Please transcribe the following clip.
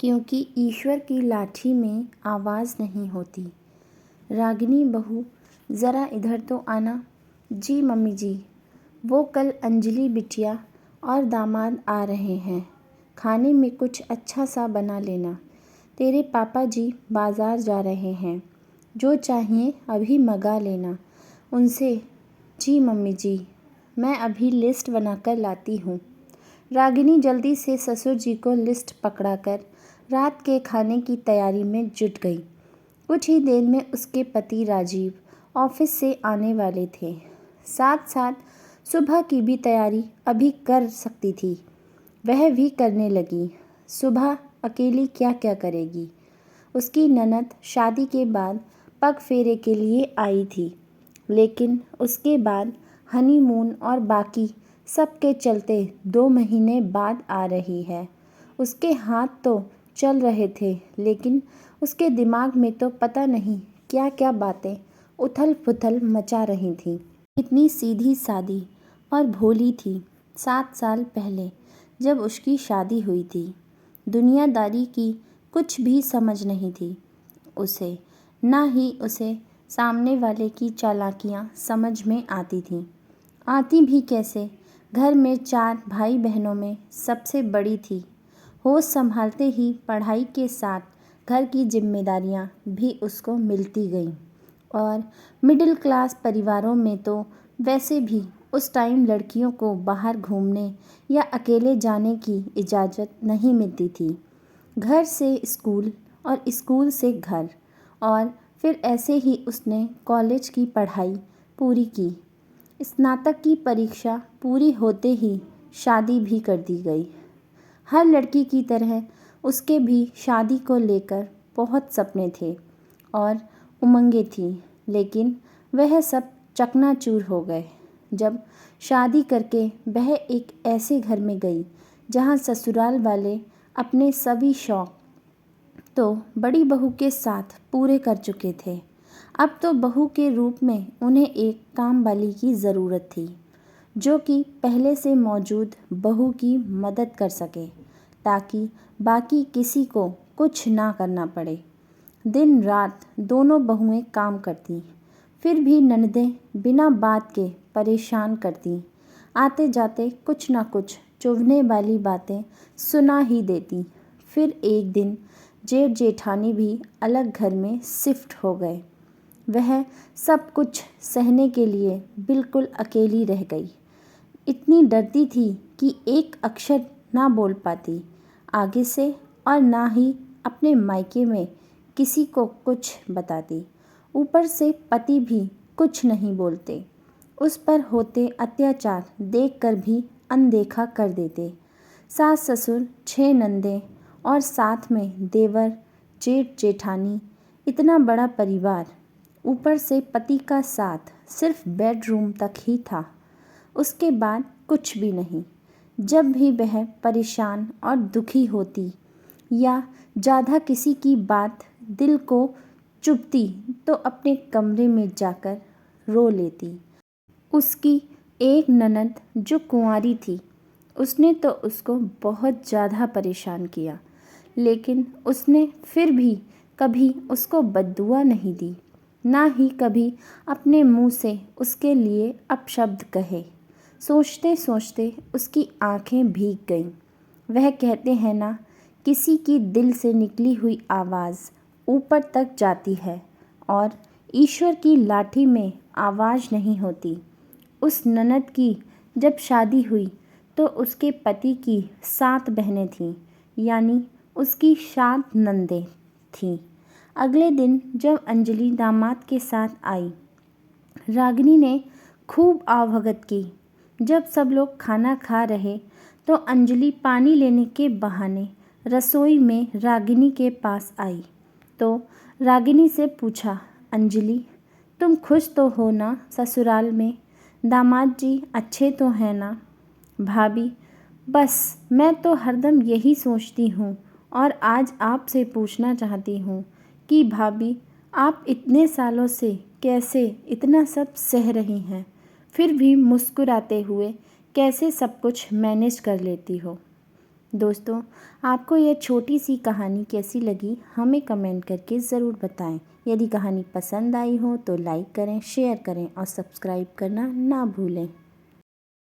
क्योंकि ईश्वर की लाठी में आवाज़ नहीं होती। रागिनी बहू, ज़रा इधर तो आना। जी मम्मी जी। वो कल अंजलि बिटिया और दामाद आ रहे हैं। खाने में कुछ अच्छा सा बना लेना। तेरे पापा जी बाज़ार जा रहे हैं। जो चाहिए अभी मंगा लेना उनसे। जी मम्मी जी, मैं अभी लिस्ट बनाकर लाती हूँ। रागिनी जल्दी से ससुर जी को लिस्ट पकड़ाकर रात के खाने की तैयारी में जुट गई। कुछ ही देर में उसके पति राजीव ऑफिस से आने वाले थे। साथ साथ सुबह की भी तैयारी अभी कर सकती थी, वह भी करने लगी। सुबह अकेली क्या क्या करेगी। उसकी ननद शादी के बाद पग फेरे के लिए आई थी, लेकिन उसके बाद हनीमून और बाकी सब के चलते 2 महीने बाद आ रही है। उसके हाथ तो चल रहे थे, लेकिन उसके दिमाग में तो पता नहीं क्या क्या बातें उथल पुथल मचा रही थीं। इतनी सीधी सादी और भोली थी 7 साल पहले जब उसकी शादी हुई थी। दुनियादारी की कुछ भी समझ नहीं थी उसे, ना ही उसे सामने वाले की चालाकियाँ समझ में आती थीं। आती भी कैसे। घर में 4 भाई बहनों में सबसे बड़ी थी। होश संभालते ही पढ़ाई के साथ घर की जिम्मेदारियां भी उसको मिलती गईं। और मिडिल क्लास परिवारों में तो वैसे भी उस टाइम लड़कियों को बाहर घूमने या अकेले जाने की इजाज़त नहीं मिलती थी। घर से स्कूल और स्कूल से घर, और फिर ऐसे ही उसने कॉलेज की पढ़ाई पूरी की। स्नातक की परीक्षा पूरी होते ही शादी भी कर दी गई। हर लड़की की तरह उसके भी शादी को लेकर बहुत सपने थे और उमंगें थीं, लेकिन वह सब चकनाचूर हो गए जब शादी करके वह एक ऐसे घर में गई जहां ससुराल वाले अपने सभी शौक तो बड़ी बहू के साथ पूरे कर चुके थे। अब तो बहू के रूप में उन्हें एक काम वाली की ज़रूरत थी, जो कि पहले से मौजूद बहू की मदद कर सके, ताकि बाकी किसी को कुछ ना करना पड़े। दिन रात दोनों बहुएं काम करती, फिर भी ननदें बिना बात के परेशान करती। आते जाते कुछ ना कुछ चुभने वाली बातें सुना ही देती। फिर एक दिन जेठ जेठानी भी अलग घर में शिफ्ट हो गए। वह सब कुछ सहने के लिए बिल्कुल अकेली रह गई। इतनी डरती थी कि एक अक्षर ना बोल पाती आगे से, और ना ही अपने मायके में किसी को कुछ बताती। ऊपर से पति भी कुछ नहीं बोलते। उस पर होते अत्याचार देखकर भी अनदेखा कर देते। सास ससुर, 6 नंदें और साथ में देवर जेठ जेठानी, इतना बड़ा परिवार। ऊपर से पति का साथ सिर्फ बेडरूम तक ही था, उसके बाद कुछ भी नहीं। जब भी वह परेशान और दुखी होती या ज़्यादा किसी की बात दिल को चुभती तो अपने कमरे में जाकर रो लेती। उसकी एक ननद जो कुंवारी थी, उसने तो उसको बहुत ज़्यादा परेशान किया, लेकिन उसने फिर भी कभी उसको बद्दुआ नहीं दी, ना ही कभी अपने मुंह से उसके लिए अपशब्द कहे। सोचते सोचते उसकी आंखें भीग गईं। वह कहते हैं ना, किसी की दिल से निकली हुई आवाज़ ऊपर तक जाती है और ईश्वर की लाठी में आवाज़ नहीं होती। उस ननद की जब शादी हुई तो उसके पति की 7 बहनें थीं, यानी उसकी 7 नंदें थीं। अगले दिन जब अंजलि दामाद के साथ आई, रागिनी ने खूब आवभगत की। जब सब लोग खाना खा रहे तो अंजलि पानी लेने के बहाने रसोई में रागिनी के पास आई तो रागिनी से पूछा, अंजलि तुम खुश तो हो ना ससुराल में? दामाद जी अच्छे तो हैं ना? भाभी, बस मैं तो हरदम यही सोचती हूँ और आज आपसे पूछना चाहती हूँ कि भाभी, आप इतने सालों से कैसे इतना सब सह रही हैं, फिर भी मुस्कुराते हुए कैसे सब कुछ मैनेज कर लेती हो? दोस्तों, आपको यह छोटी सी कहानी कैसी लगी हमें कमेंट करके ज़रूर बताएं। यदि कहानी पसंद आई हो तो लाइक करें, शेयर करें और सब्सक्राइब करना ना भूलें।